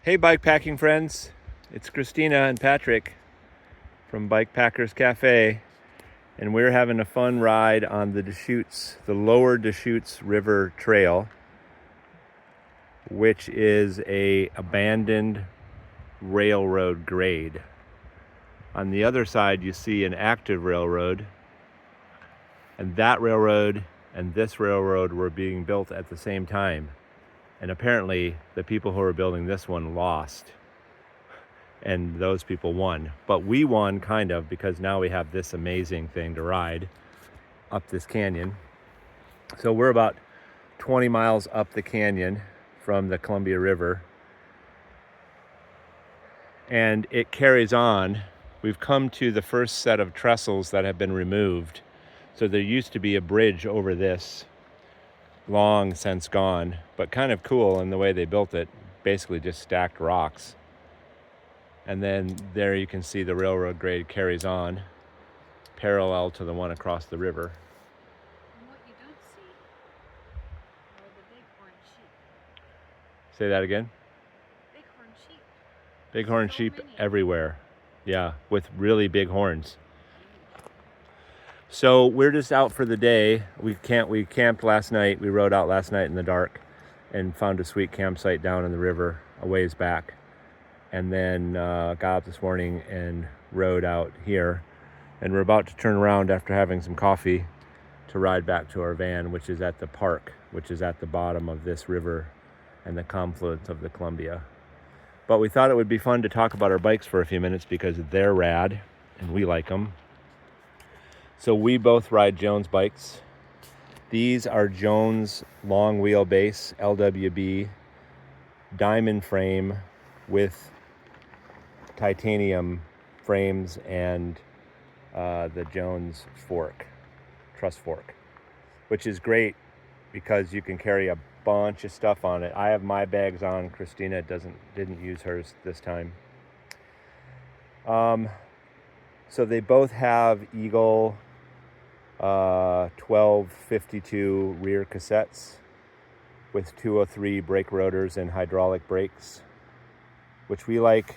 Hey bikepacking friends, it's Christina and Patrick from Bikepackers Cafe, and we're having a fun ride on the Deschutes, the lower Deschutes River Trail, which is a abandoned railroad grade. On the other side you see an active railroad, and that railroad and this railroad were being built at the same time. And apparently the people who were building this one lost, and those people won. But we won kind of, because now we have this amazing thing to ride up this canyon. So we're about 20 miles up the canyon from the Columbia River, and it carries on. We've come to the first set of trestles that have been removed. So there used to be a bridge over this, long since gone, but kind of cool in the way they built it, basically just stacked rocks. And then there you can see the railroad grade carries on parallel to the one across the river. And what you don't see are the bighorn sheep. Say that again? Bighorn sheep. Bighorn So sheep many. everywhere. Yeah, with really big horns. So we're just out for the day. We camped last night. We rode out last night in the dark and found a sweet campsite down in the river a ways back. And then got up this morning and rode out here. And we're about to turn around after having some coffee to ride back to our van, which is at the park, which is at the bottom of this river and the confluence of the Columbia. But we thought it would be fun to talk about our bikes for a few minutes because they're rad and we like them. So we both ride Jones bikes. These are Jones long wheelbase LWB diamond frame with titanium frames and the Jones truss fork, which is great because you can carry a bunch of stuff on it. I have my bags on. Christina didn't use hers this time. So they both have Eagle 1252 rear cassettes with 203 brake rotors and hydraulic brakes, which we like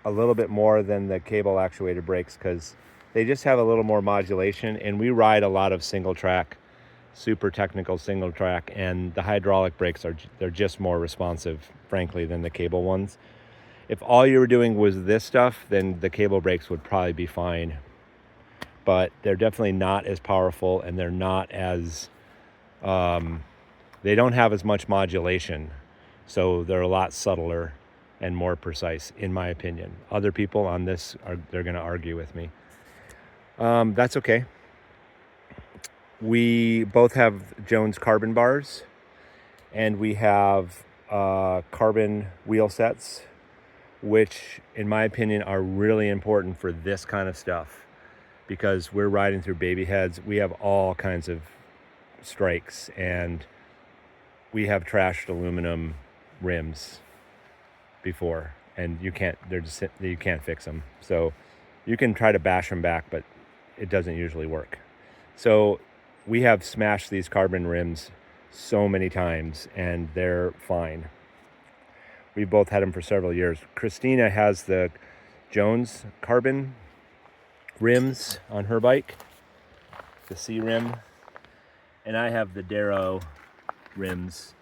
a little bit more than the cable actuated brakes because they just have a little more modulation, and we ride a lot of single track, super technical single track, and the hydraulic brakes they're just more responsive, frankly, than the cable ones. If all you were doing was this stuff, then the cable brakes would probably be fine, but they're definitely not as powerful, and they're not as they don't have as much modulation, so they're a lot subtler and more precise, in my opinion. Other people on this they're going to argue with me. That's okay. We both have Jones carbon bars, and we have carbon wheel sets, which in my opinion are really important for this kind of stuff because we're riding through baby heads. We have all kinds of strikes, and we have trashed aluminum rims before, and you can't fix them. So you can try to bash them back, but it doesn't usually work. So we have smashed these carbon rims so many times, and they're fine. We both had them for several years. Christina has the Jones carbon rims on her bike, the C rim, and I have the Darrow rims,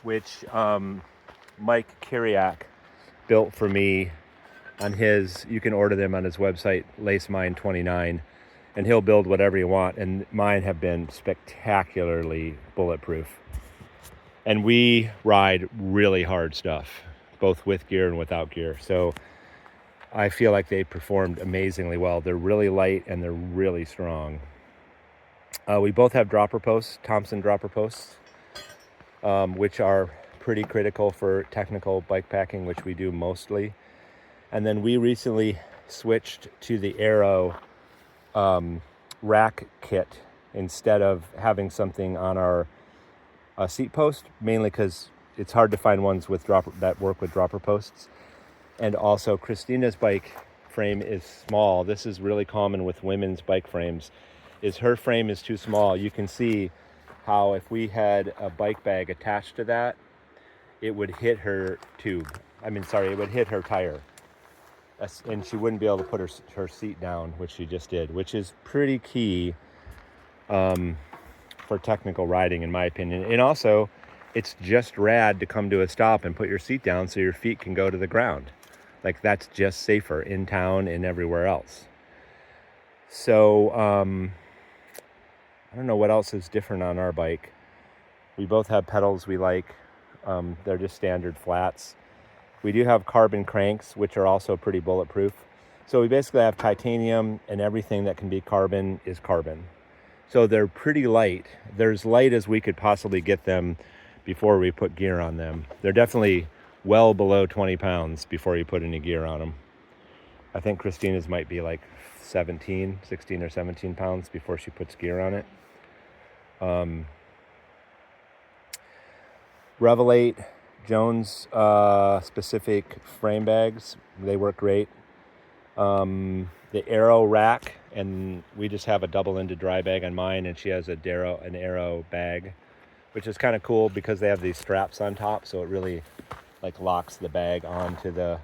which Mike Kiriak built for me on his. You can order them on his website, LaceMine29, and he'll build whatever you want, and mine have been spectacularly bulletproof. And we ride really hard stuff, both with gear and without gear. So I feel like they performed amazingly well. They're really light and they're really strong. We both have dropper posts, Thompson dropper posts, which are pretty critical for technical bike packing, which we do mostly. And then we recently switched to the Aero rack kit instead of having something on our seat post, mainly because it's hard to find ones with that work with dropper posts. And also Christina's bike frame is small. This is really common with women's bike frames, is her frame is too small. You can see how if we had a bike bag attached to that, it would hit her tube. It would hit her tire. And she wouldn't be able to put her seat down, which she just did, which is pretty key for technical riding, in my opinion. And also, it's just rad to come to a stop and put your seat down so your feet can go to the ground. Like, that's just safer in town and everywhere else. So, I don't know what else is different on our bike. We both have pedals we like. They're just standard flats. We do have carbon cranks, which are also pretty bulletproof. So we basically have titanium, and everything that can be carbon is carbon. So they're pretty light. They're as light as we could possibly get them before we put gear on them. They're definitely well below 20 pounds before you put any gear on them. I think Christina's might be like 16 or 17 pounds before she puts gear on it. Revelate Jones specific frame bags, they work great. The Arrow rack, and we just have a double-ended dry bag on mine, and she has an Arrow bag, which is kind of cool because they have these straps on top, so it really like locks the bag onto the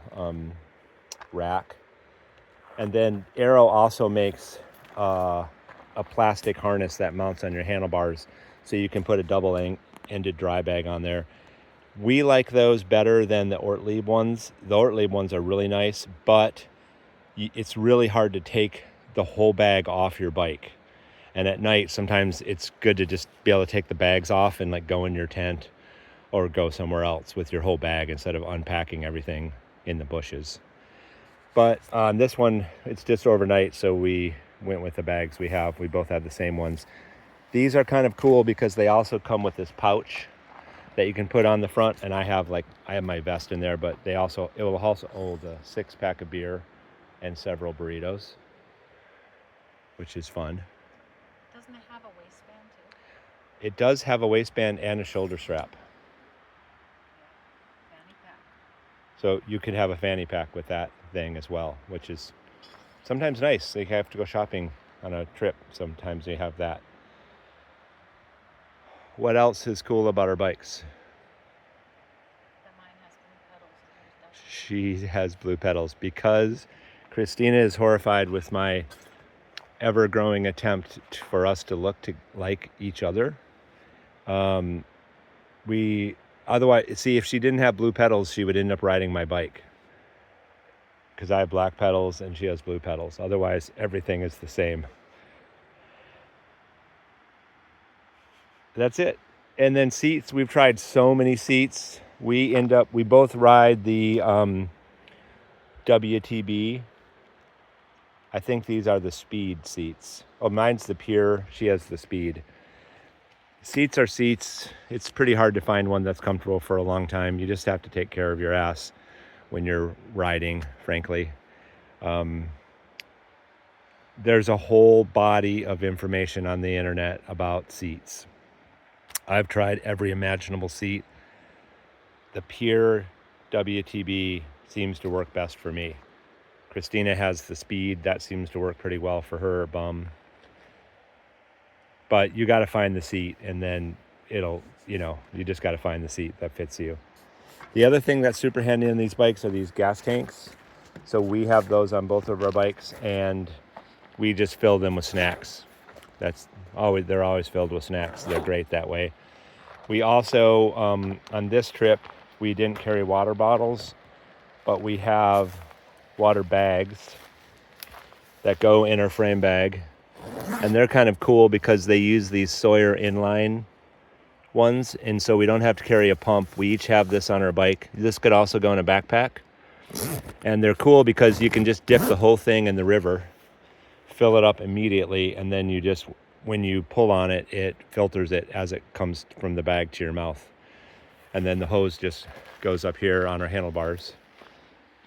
rack. And then Arrow also makes a plastic harness that mounts on your handlebars, so you can put a double-ended dry bag on there. We like those better than the Ortlieb ones. The Ortlieb ones are really nice, but it's really hard to take the whole bag off your bike. And at night, sometimes it's good to just be able to take the bags off and like go in your tent or go somewhere else with your whole bag instead of unpacking everything in the bushes. But on this one, it's just overnight, so we went with the bags we have. We both have the same ones. These are kind of cool because they also come with this pouch that you can put on the front, and I have my vest in there, but it will also hold a 6-pack of beer and several burritos, which is fun. Doesn't it have a waistband too? It does have a waistband and a shoulder strap. Yeah. Fanny pack. So you could have a fanny pack with that thing as well, which is sometimes nice. You have to go shopping on a trip. Sometimes you have that. What else is cool about our bikes? That mine has blue pedals and yours doesn't. She has blue pedals because Christina is horrified with my ever-growing attempt for us to look like each other. If she didn't have blue pedals, she would end up riding my bike because I have black pedals and she has blue pedals. Otherwise, everything is the same. That's it. And then seats, we've tried so many seats. We both ride the WTB. I think these are the Speed seats. Oh, mine's the Pure. She has the Speed. Seats are seats. It's pretty hard to find one that's comfortable for a long time. You just have to take care of your ass when you're riding, frankly. There's a whole body of information on the internet about seats. I've tried every imaginable seat. The Pure WTB seems to work best for me. Christina has the Speed. That seems to work pretty well for her bum. But you got to find the seat, and then you just got to find the seat that fits you. The other thing that's super handy on these bikes are these gas tanks. So we have those on both of our bikes, and we just fill them with snacks. They're always filled with snacks. They're great that way. We also, on this trip, we didn't carry water bottles, but we have water bags that go in our frame bag. And they're kind of cool because they use these Sawyer inline ones, and so we don't have to carry a pump. We each have this on our bike. This could also go in a backpack. And they're cool because you can just dip the whole thing in the river, fill it up immediately, and then when you pull on it, it filters it as it comes from the bag to your mouth. And then the hose just goes up here on our handlebars,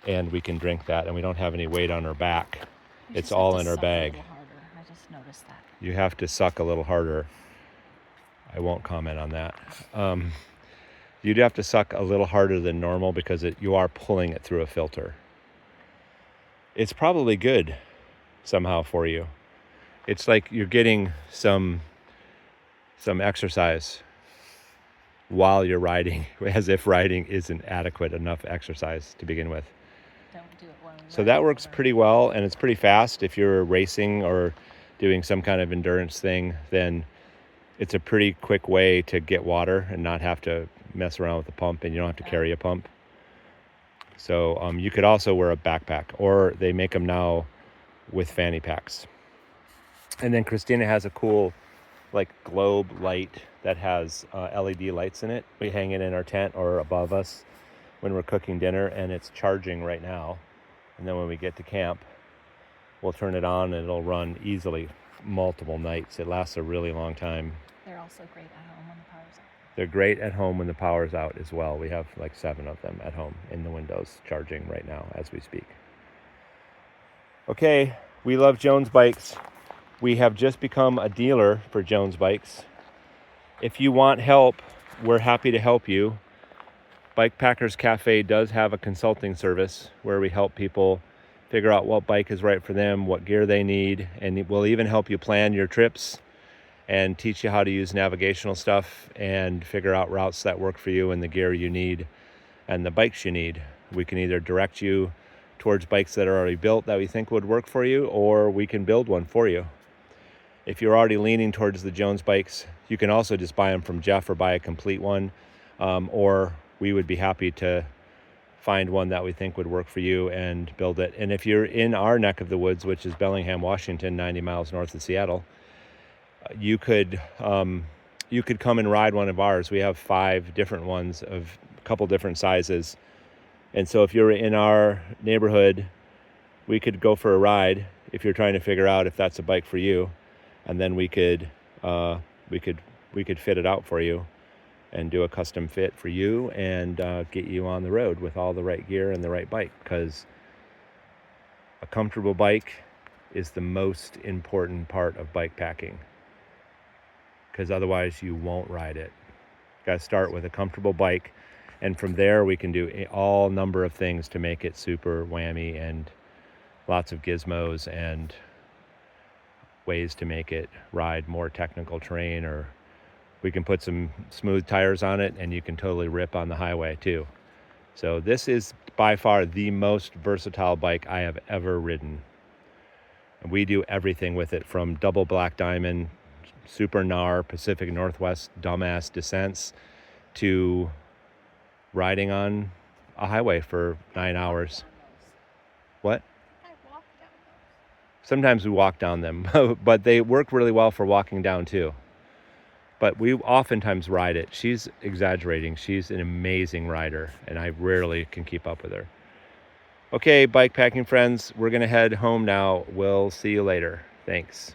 and we can drink that, and we don't have any weight on our back. It's all in our bag. I just noticed that. You have to suck a little harder. I won't comment on that. You'd have to suck a little harder than normal because you are pulling it through a filter. It's probably good somehow for you. It's like you're getting some exercise while you're riding, as if riding isn't adequate enough exercise to begin with. Don't do it while So that works pretty well, and it's pretty fast. If you're racing or doing some kind of endurance thing, then it's a pretty quick way to get water and not have to mess around with the pump, and you don't have to carry a pump. So you could also wear a backpack, or they make them now with fanny packs. And then Christina has a cool like globe light that has LED lights in it. We hang it in our tent or above us when we're cooking dinner, and it's charging right now. And then when we get to camp, we'll turn it on and it'll run easily multiple nights. It lasts a really long time. They're also great at home when the power's out. They're great at home when the power's out as well. We have like 7 of them at home in the windows charging right now as we speak. Okay, we love Jones Bikes. We have just become a dealer for Jones Bikes. If you want help, we're happy to help you. Bike Packers Cafe does have a consulting service where we help people figure out what bike is right for them, what gear they need, and we'll even help you plan your trips and teach you how to use navigational stuff and figure out routes that work for you and the gear you need and the bikes you need. We can either direct you towards bikes that are already built that we think would work for you, or we can build one for you. If you're already leaning towards the Jones bikes, you can also just buy them from Jeff or buy a complete one, or we would be happy to find one that we think would work for you and build it. And if you're in our neck of the woods, which is Bellingham, Washington, 90 miles north of Seattle, you could come and ride one of ours. We have 5 different ones of a couple different sizes. And so if you're in our neighborhood, we could go for a ride if you're trying to figure out if that's a bike for you. And then we could fit it out for you and do a custom fit for you and get you on the road with all the right gear and the right bike, because a comfortable bike is the most important part of bike packing, because otherwise you won't ride it. Got to start with a comfortable bike, and from there we can do all number of things to make it super whammy, and lots of gizmos and ways to make it ride more technical terrain, or we can put some smooth tires on it and you can totally rip on the highway too. So this is by far the most versatile bike I have ever ridden. And we do everything with it, from double black diamond, super gnar, Pacific Northwest dumbass descents, to riding on a highway for 9 hours. What? Sometimes we walk down them, but they work really well for walking down too. But we oftentimes ride it. She's exaggerating. She's an amazing rider, and I rarely can keep up with her. Okay, bike packing friends, we're going to head home now. We'll see you later. Thanks.